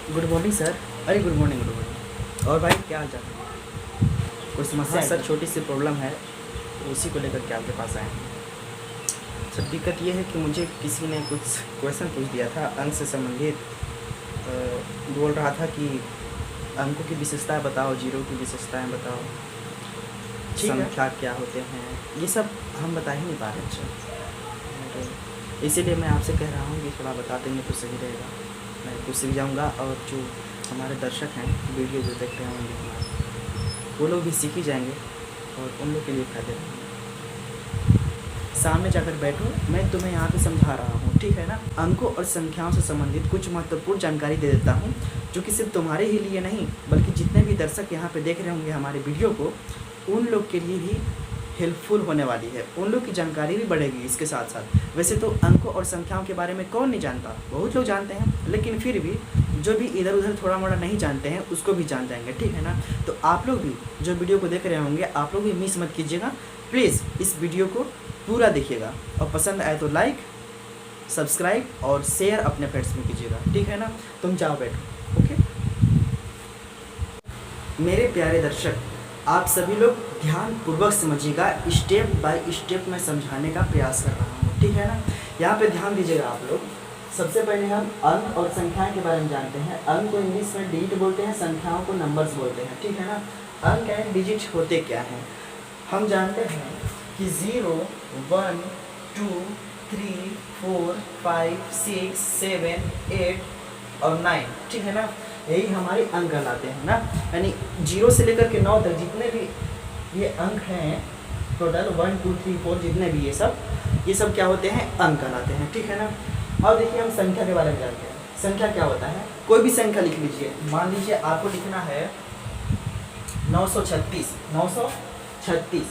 Good morning sir. अरे good morning, good morning. और भाई क्या हाल चाल है? कोई समस्या सर? छोटी सी प्रॉब्लम है, उसी को लेकर के आपके पास आए हैं। सर दिक्कत ये है कि मुझे किसी ने कुछ क्वेश्चन पूछ दिया था अंक से संबंधित। बोल रहा था कि अंकों की विशेषताएं बताओ, जीरो की विशेषताएं बताओ, संख्या क्या होते हैं, ये सब हम बता ही नहीं पा रहे। अच्छा, इसीलिए मैं आपसे कह रहा हूँ कि थोड़ा बता देंगे तो सही रहेगा। मैं कुछ सीख जाऊँगा और जो हमारे दर्शक हैं, वीडियो जो देख रहे होंगे हमारे, वो लोग भी सीख ही जाएंगे और उन लोग के लिए फायदे रहेंगे। सामने जाकर बैठो, मैं तुम्हें यहाँ पे समझा रहा हूँ, ठीक है ना। अंकों और संख्याओं से संबंधित कुछ महत्वपूर्ण जानकारी दे देता हूँ, जो कि सिर्फ तुम्हारे ही लिए नहीं बल्कि जितने भी दर्शक यहाँ पे देख रहे होंगे हमारे वीडियो को, उन लोग के लिए भी हेल्पफुल होने वाली है। उन लोग की जानकारी भी बढ़ेगी इसके साथ साथ। वैसे तो अंकों और संख्याओं के बारे में कौन नहीं जानता, बहुत लोग जानते हैं, लेकिन फिर भी जो भी इधर उधर थोड़ा मोड़ा नहीं जानते हैं उसको भी जान जाएंगे, ठीक है ना। तो आप लोग भी जो वीडियो को देख रहे होंगे, आप लोग भी मिस मत कीजिएगा। प्लीज़ इस वीडियो को पूरा देखिएगा और पसंद आए तो लाइक, सब्सक्राइब और शेयर अपने फ्रेंड्स में कीजिएगा, ठीक है ना। तुम जाओ बैठो। ओके मेरे प्यारे दर्शक, आप सभी लोग ध्यान पूर्वक समझिएगा। स्टेप बाय स्टेप मैं समझाने का प्रयास कर रहा हूँ, ठीक है ना। यहाँ पे ध्यान दीजिएगा आप लोग। सबसे पहले हम अंक और संख्याएं के बारे में जानते हैं। अंक को इंग्लिश में डिजिट बोलते हैं, संख्याओं को नंबर्स बोलते हैं, ठीक है ना। अंक एंड डिजिट होते क्या हैं? हम जानते हैं कि 0, 1, 2, 3, 4, 5, 6, 7, 8 और 9, ठीक है ना। यही हमारे अंक कहलाते हैं ना। यानी 0 से लेकर के 9 तक जितने भी ये अंक हैं, टोटल 1, 2, 3, 4 जितने भी ये सब क्या होते हैं? अंक कहलाते हैं, ठीक है ना। अब देखिए हम संख्या के बारे में जानते हैं। संख्या क्या होता है? कोई भी संख्या लिख लीजिए। मान लीजिए आपको लिखना है 936, 936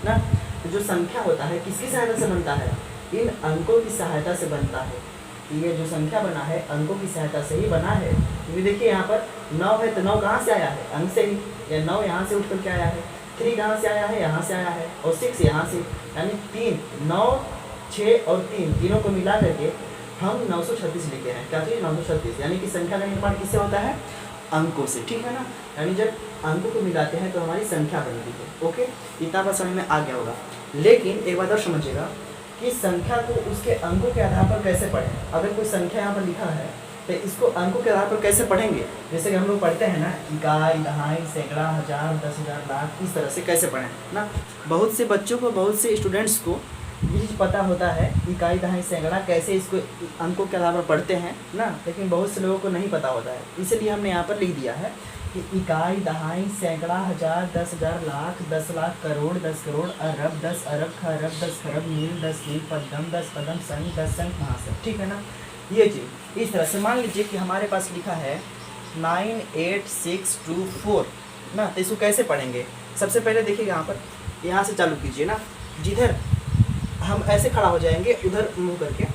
ना। तो जो संख्या होता है किसकी सहायता से बनता है? इन अंकों की सहायता से बनता है। ये जो संख्या बना है अंकों की सहायता से ही बना है। क्योंकि देखिए यहाँ पर 9 है तो 9 कहाँ से आया है? अंक से ही। या 9 यहाँ से उठ कर के आया है, 3 कहाँ से आया है? यहाँ से आया है, और 6 यहाँ से। यानी 3, 9, 6 और 3 तीनों को मिला करके हम 936 लिखे हैं। क्या चीज़? 936। यानी कि संख्या का निर्माण किससे होता है? अंकों से, ठीक है ना। यानी जब अंकों को मिलाते हैं तो हमारी संख्या बनती है। ओके, इतना बात समझ में आ गया होगा। लेकिन एक बात और समझिएगा कि संख्या को उसके अंकों के आधार पर कैसे पढ़ें। अगर कोई संख्या यहाँ पर लिखा है तो इसको अंकों के आधार पर कैसे पढ़ेंगे? जैसे कि हम लोग पढ़ते हैं ना, इकाई, दहाई, सैकड़ा, हजार, 10,000, लाख, इस तरह से कैसे पढ़ें ना। बहुत से बच्चों को, बहुत से स्टूडेंट्स को ये चीज़ पता होता है, इकाई, दहाई, सैकड़ा कैसे इसको अंकों के आधार पर पढ़ते हैं ना, लेकिन बहुत से लोगों को नहीं पता होता है। इसलिए हमने यहाँ पर लिख दिया है कि इकाई, दहाई, सैकड़ा, हजार, 10,000, लाख, 10 लाख, करोड़, 10 करोड़, अरब, 10 अरब, खरब, 10 खरब, मील, 10 मील, पद्म, 10 पदम, संघ, 10 संघ, महासंघ, ठीक है ना। ये चीज़ इस तरह से मान लीजिए कि हमारे पास लिखा है 98624 ना। तो इसको कैसे पढ़ेंगे? सबसे पहले देखिए यहाँ पर, यहाँ से चालू कीजिए ना। जिधर हम ऐसे खड़ा हो जाएंगे उधर मुँह करके।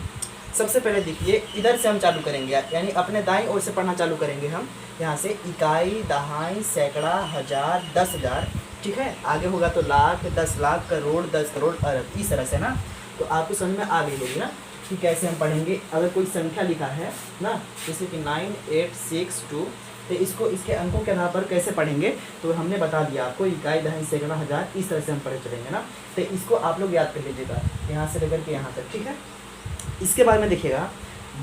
सबसे पहले देखिए इधर से हम चालू करेंगे, यानी अपने दाईं ओर से पढ़ना चालू करेंगे हम। यहाँ से इकाई, दहाई, सैकड़ा, हजार, 10,000, ठीक है। आगे होगा तो लाख, 10 लाख, करोड़, 10 करोड़, अरब, इस तरह से ना। तो आपको समझ में आ गई होगी ना कि कैसे हम पढ़ेंगे। अगर कोई संख्या लिखा है ना, जैसे कि 9862, तो इसको इसके अंकों के आधार पर कैसे पढ़ेंगे तो हमने बता दिया आपको। इकाई, दहाई, सैकड़ा, हजार, इस तरह से हम पढ़े चलेंगे ना। तो इसको आप लोग याद कर लीजिएगा, यहाँ से लेकर के यहाँ तक, ठीक है। इसके बाद में देखिएगा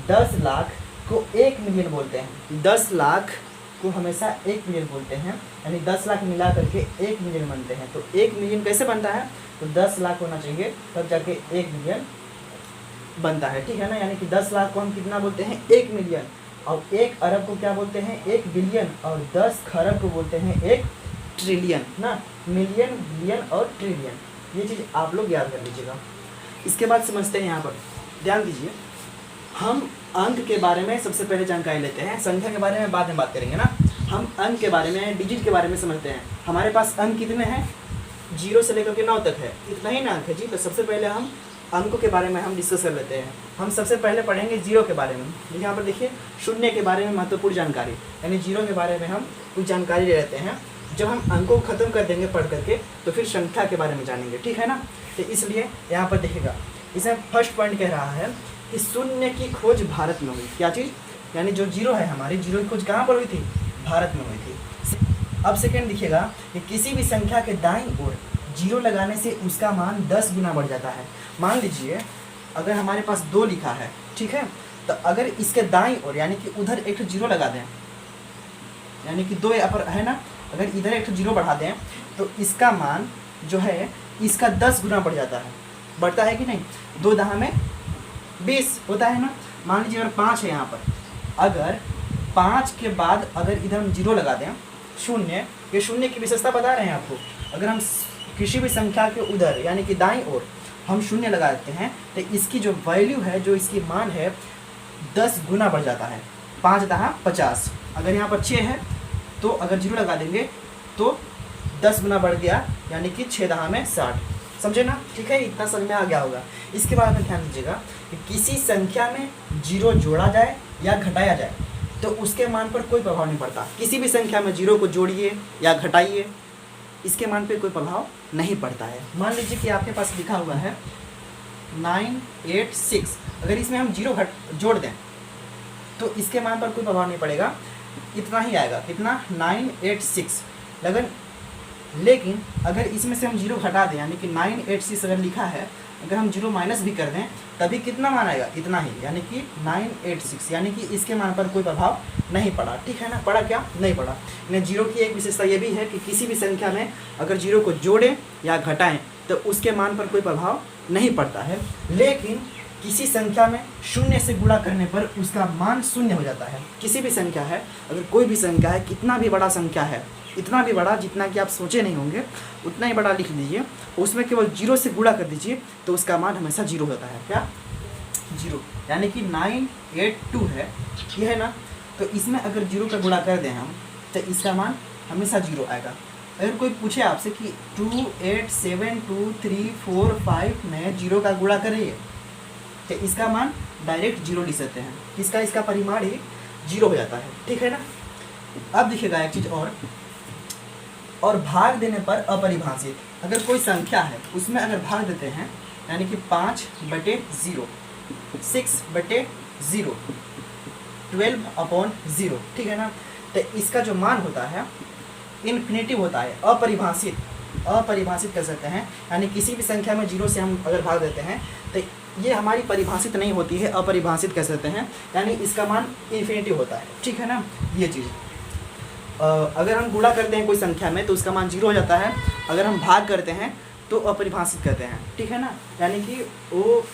10 लाख को 1 मिलियन बोलते हैं। 10 लाख को हमेशा 1 मिलियन बोलते हैं, यानी 10 लाख मिला करके 1 मिलियन बनते हैं। तो 1 मिलियन कैसे बनता है? तो 10 लाख होना चाहिए तब जाके 1 मिलियन बनता है, ठीक है ना। यानी कि 10 लाख को हम कितना बोलते हैं? 1 मिलियन। और 1 अरब को क्या बोलते हैं? 1 बिलियन। और 10 खरब को बोलते हैं 1 ट्रिलियन ना। मिलियन, बिलियन और ट्रिलियन, ये चीज़ आप लोग याद कर लीजिएगा। इसके बाद समझते हैं, यहाँ पर ध्यान दीजिए। हम अंक के बारे में सबसे पहले जानकारी लेते हैं, संख्या के बारे में बाद में बात करेंगे ना। हम अंक के बारे में, डिजिट के बारे में समझते हैं। हमारे पास अंक कितने हैं? 0 से लेकर के 9 तक है, इतना ही ना अंक है जी। तो सबसे पहले हम अंकों के बारे में हम डिस्कस कर लेते हैं। हम सबसे पहले पढ़ेंगे 0 के बारे में। यहाँ पर देखिए शून्य के बारे में महत्वपूर्ण जानकारी, यानी 0 के बारे में हम कुछ जानकारी ले लेते हैं। जब हम अंकों को ख़त्म कर देंगे पढ़ करके तो फिर संख्या के बारे में जानेंगे, ठीक है ना। तो इसलिए यहाँ पर देखिएगा, इसमें फर्स्ट पॉइंट कह रहा है कि शून्य की खोज भारत में हुई। क्या चीज़? यानी जो जीरो है हमारी, जीरो की खोज कहाँ पर हुई थी, भारत में हुई थी। अब सेकेंड दिखेगा कि किसी भी संख्या के दाईं ओर जीरो लगाने से उसका मान 10 गुना बढ़ जाता है। मान लीजिए अगर हमारे पास 2 लिखा है, ठीक है, तो अगर इसके दाईं ओर यानी कि उधर एक जीरो लगा दें, यानी कि 2 यहाँ पर है ना, अगर इधर एक जीरो बढ़ा दें तो इसका मान जो है इसका 10 गुना बढ़ जाता है। बढ़ता है कि नहीं, 2 दहा में 20 होता है ना। मान लीजिए अगर 5 है यहाँ पर, अगर 5 के बाद अगर इधर हम जीरो लगा दें, शून्य, ये शून्य की विशेषता बता रहे हैं आपको। अगर हम किसी भी संख्या के उधर यानी कि दाईं ओर हम शून्य लगा देते हैं तो इसकी जो वैल्यू है, जो इसकी मान है, 10 गुना बढ़ जाता है। 5 दहा 50, अगर यहाँ पर 6 है तो अगर जीरो लगा देंगे तो 10 गुना बढ़ गया, यानी कि 6 दहा में 60। समझे ना, ठीक है, इतना समझ में आ गया होगा। इसके बाद में ध्यान दीजिएगा कि किसी संख्या में जीरो जोड़ा जाए या घटाया जाए तो उसके मान पर कोई प्रभाव नहीं पड़ता। किसी भी संख्या में जीरो को जोड़िए या घटाइए, इसके मान पर कोई प्रभाव नहीं पड़ता है। मान लीजिए कि आपके पास लिखा हुआ है 986, अगर इसमें हम जीरो जोड़ दें तो इसके मान पर कोई प्रभाव नहीं पड़ेगा, इतना ही आएगा, कितना, 986 लगन। लेकिन अगर इसमें से हम जीरो घटा दें, यानी कि 986 अगर लिखा है, अगर हम जीरो माइनस भी कर दें तभी कितना मान आएगा, इतना ही, यानी कि 986, यानी कि इसके मान पर कोई प्रभाव नहीं पड़ा। ठीक है ना, पड़ा क्या, नहीं पड़ा। यानी जीरो की एक विशेषता ये भी है कि किसी भी संख्या में अगर जीरो को जोड़ें या घटाएं तो उसके मान पर कोई प्रभाव नहीं पड़ता है। लेकिन किसी संख्या में शून्य से गुणा करने पर उसका मान शून्य हो जाता है। किसी भी संख्या है, अगर कोई भी संख्या है, कितना भी बड़ा संख्या है, इतना भी बड़ा जितना कि आप सोचे नहीं होंगे, उतना ही बड़ा लिख लीजिए, उसमें केवल जीरो से गुणा कर दीजिए तो उसका मान हमेशा जीरो होता है। क्या, जीरो, यानी कि 982 है, ये है ना, तो इसमें अगर जीरो का गुणा कर दें हम तो इसका मान हमेशा जीरो आएगा। अगर कोई पूछे आपसे कि 2 8 7 2 3 4 5 में जीरो का गुणा करिए तो इसका मान डायरेक्ट जीरो लिख सकते हैं, इसका परिमाण ही जीरो हो जाता है। ठीक है ना। अब दिखेगा एक चीज़ और भाग देने पर अपरिभाषित, अगर कोई संख्या है उसमें अगर भाग देते हैं, यानी कि 5/0, 6/0, 12/0, ठीक है ना, तो इसका जो मान होता है इन्फिनेटिव होता है, अपरिभाषित कर सकते हैं। यानी किसी भी संख्या में जीरो से हम अगर भाग देते हैं तो ये हमारी परिभाषित नहीं होती है, अपरिभाषित कर सकते हैं, यानी इसका मान इन्फिनेटिव होता है। ठीक है ना, ये चीज़। अगर हम गुणा करते हैं कोई संख्या में तो उसका मान जीरो हो जाता है, अगर हम भाग करते हैं तो अपरिभाषित करते हैं। ठीक है ना, यानी कि वो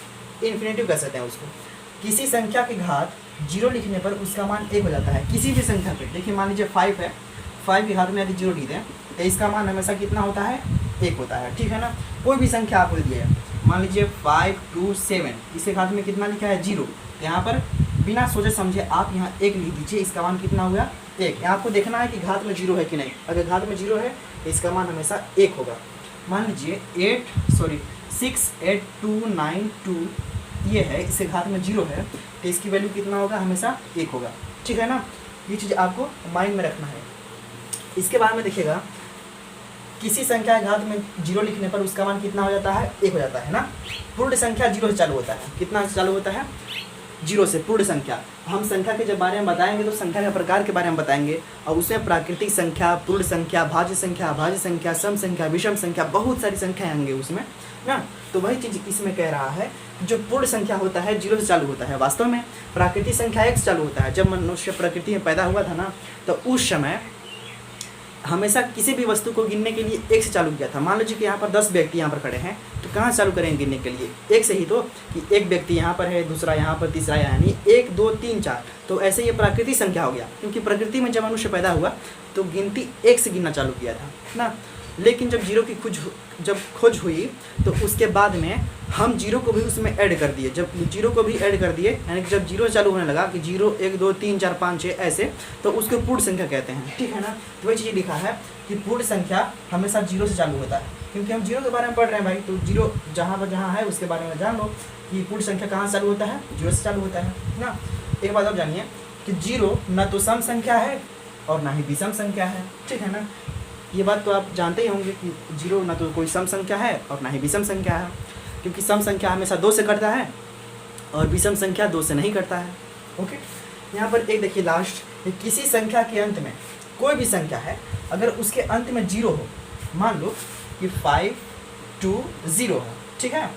इन्फिनेटिव कर सकते हैं उसको। किसी संख्या की घात जीरो लिखने पर उसका मान 1 हो जाता है। किसी भी संख्या पे, देखिए मान लीजिए 5 है, 5 की घात में यदि जीरो लिख दें तो इसका मान हमेशा कितना होता है, 1 होता है। ठीक है ना, कोई भी संख्या आपको दी है, मान लीजिए 5 2 7, इसके घात में कितना लिखा है, 0, तो यहाँ पर बिना सोचे समझे आप यहाँ 1 लिख दीजिए, इसका मान कितना हुआ, 1। यहाँ आपको देखना है कि घात में 0 है कि नहीं, अगर घात में 0 है तो इसका मान हमेशा 1 होगा। मान लीजिए 68292 ये है, इसके घात में 0 है तो इसकी वैल्यू कितना होगा, हमेशा 1 होगा। ठीक है ना, ये चीज़ आपको माइंड में रखना है। इसके बाद में देखिएगा किसी संख्या के घात में 0 लिखने पर उसका मान कितना हो जाता है, 1 हो जाता है ना। पूर्ण संख्या 0 से चालू होता है, कितना से चालू होता है, 0 से। पूर्ण संख्या, हम संख्या के जब बारे में बताएंगे तो संख्या के प्रकार के बारे में बताएंगे, और उसमें प्राकृतिक संख्या, पूर्ण संख्या, भाज्य संख्या, सम संख्या, विषम संख्या, बहुत सारी संख्याएं होंगी उसमें ना। तो वही चीज़ इसमें कह रहा है, जो पूर्ण संख्या होता है 0 से चालू होता है। वास्तव में प्राकृतिक संख्या 1 से चालू होता है। जब मनुष्य प्रकृति में पैदा हुआ था ना, तो उस समय हमेशा किसी भी वस्तु को गिनने के लिए 1 से चालू किया था। मान लीजिए कि यहाँ पर 10 व्यक्ति यहाँ पर खड़े हैं, तो कहाँ चालू करेंगे गिनने के लिए, 1 से ही, तो कि एक व्यक्ति यहाँ पर है, दूसरा यहाँ पर, तीसरा, यानी 1 2 3 4। तो ऐसे ये प्राकृतिक संख्या हो गया, क्योंकि प्रकृति में जब मनुष्य पैदा हुआ तो गिनती 1 से गिनना चालू किया था ना। लेकिन जब 0 की खोज हुई तो उसके बाद में हम 0 को भी उसमें ऐड कर दिए। जब 0 को भी ऐड कर दिए, यानी कि जब 0 चालू होने लगा कि 0 1 2 3 4 5 6 ऐसे, तो उसको पूर्ण संख्या कहते हैं। ठीक है ना, तो वही चीज़ लिखा है कि पूर्ण संख्या हमेशा 0 से चालू होता है, क्योंकि हम 0 के बारे में पढ़ रहे हैं भाई, तो 0 जहाँ पर जहाँ है उसके बारे में जान लो कि पूर्ण संख्या कहाँ से चालू होता है, 0 से चालू होता है ना। एक बात आप जानिए कि 0 न तो सम संख्या है और ना ही विषम संख्या है। ठीक है ना, ये बात तो आप जानते ही होंगे कि 0 ना तो कोई सम संख्या है और ना ही विषम संख्या है, क्योंकि सम संख्या हमेशा 2 से कटता है और विषम संख्या 2 से नहीं कटता है। ओके, यहाँ पर एक देखिए लास्ट, किसी संख्या के अंत में, कोई भी संख्या है अगर उसके अंत में 0 हो, मान लो कि 520 है, ठीक है,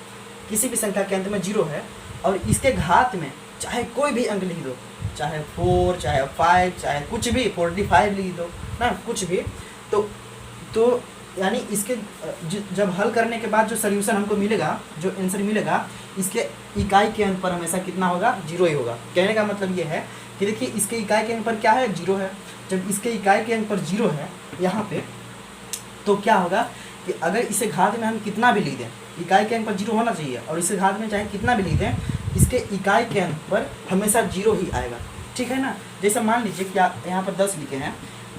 किसी भी संख्या के अंत में 0 है और इसके घात में चाहे कोई भी अंक लिख दो, चाहे 4 चाहे 5 चाहे कुछ भी 45 लिख दो ना, कुछ भी, तो यानी इसके जब हल करने के बाद जो सोल्यूशन हमको मिलेगा, जो आंसर मिलेगा, इसके इकाई के अंक पर हमेशा कितना होगा, 0 ही होगा। कहने का मतलब ये है कि देखिए इसके इकाई के अंक पर क्या है, 0 है। जब इसके इकाई के अंक पर 0 है यहाँ पे, तो क्या होगा कि अगर इसे घात में हम कितना भी लिख दें, इकाई के अंक पर 0 होना चाहिए, और इसे घात में चाहे कितना भी लिख दें, इसके इकाई के अंक पर हमेशा 0 ही आएगा, ठीक है ना। जैसे मान लीजिए कि यहाँ पर 10 लिखे हैं,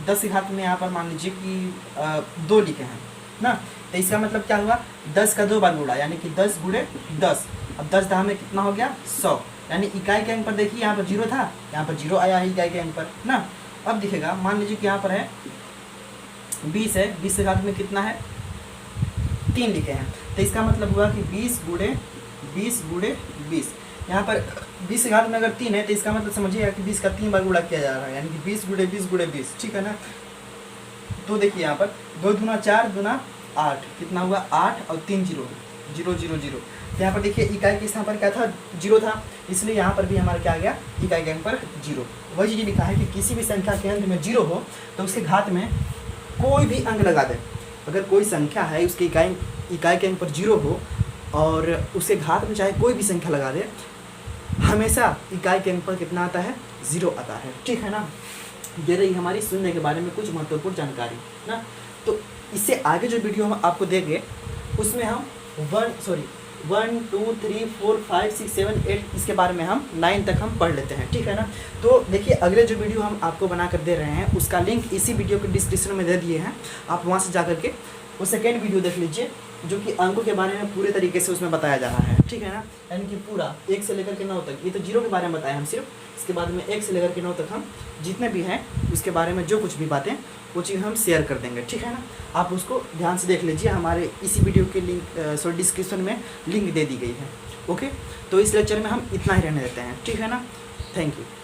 10 की घात में यहाँ पर मान लीजिए कि 2 लिखे हैं ना, तो इसका मतलब क्या हुआ, 10 का 2 बार गुणा, यानी कि 10 गुणे 10। अब 10 दहा में कितना हो गया, 100, यानी इकाई के अंक पर देखिए यहाँ पर 0 था, यहाँ पर 0 आया है इकाई के अंक पर ना। अब दिखेगा, मान लीजिए कि यहाँ पर है 20 है, 20 के घात में कितना है, 3 लिखे हैं, तो इसका मतलब हुआ कि 20 गुणे 20, यहाँ पर 20 के घात में अगर 3 है तो इसका मतलब समझिएगा कि 20 का 3 बार गुणा किया जा रहा है, यानी कि 20 गुणे 20, ठीक है ना। तो देखिए यहाँ पर 2 दूना 4 दूना 8, कितना हुआ 8 और 3 0 0 0 0। तो यहाँ पर देखिए इकाई के स्थान पर क्या था, 0 था, इसलिए यहाँ पर भी हमारा क्या आ गया, इकाई के अंक पर 0। वही चीज़ लिखा है कि किसी भी संख्या के अंत में 0 हो तो उसके घात में कोई भी अंक लगा दे। अगर कोई संख्या है उसके इकाई के अंक पर 0 हो और उसके घात में चाहे कोई भी संख्या लगा दे, हमेशा इकाई के अंक पर कितना आता है, 0 आता है, ठीक है ना। ये रही हमारी शून्य के बारे में कुछ महत्वपूर्ण जानकारी ना। तो इससे आगे जो वीडियो हम आपको देंगे उसमें हम 1 2 3 4 5 6 7 8 इसके बारे में हम 9 तक हम पढ़ लेते हैं, ठीक है ना। तो देखिए अगले जो वीडियो हम आपको बना कर दे रहे हैं उसका लिंक इसी वीडियो के डिस्क्रिप्शन में दे दिए हैं, आप वहाँ से जा करके वो सेकेंड वीडियो देख लीजिए, जो कि अंकों के बारे में पूरे तरीके से उसमें बताया जा रहा है, ठीक है ना। यानी कि पूरा 1 से लेकर के 9 तक, ये तो 0 के बारे में बताया हम सिर्फ, इसके बाद में 1 से लेकर के 9 तक हम जितने भी हैं उसके बारे में जो कुछ भी बातें वो चीज़ हम शेयर कर देंगे, ठीक है ना। आप उसको ध्यान से देख लीजिए, हमारे इसी वीडियो के लिंक डिस्क्रिप्शन में लिंक दे दी गई है, ओके। तो इस लेक्चर में हम इतना ही रहने देते हैं, ठीक है ना। Thank you.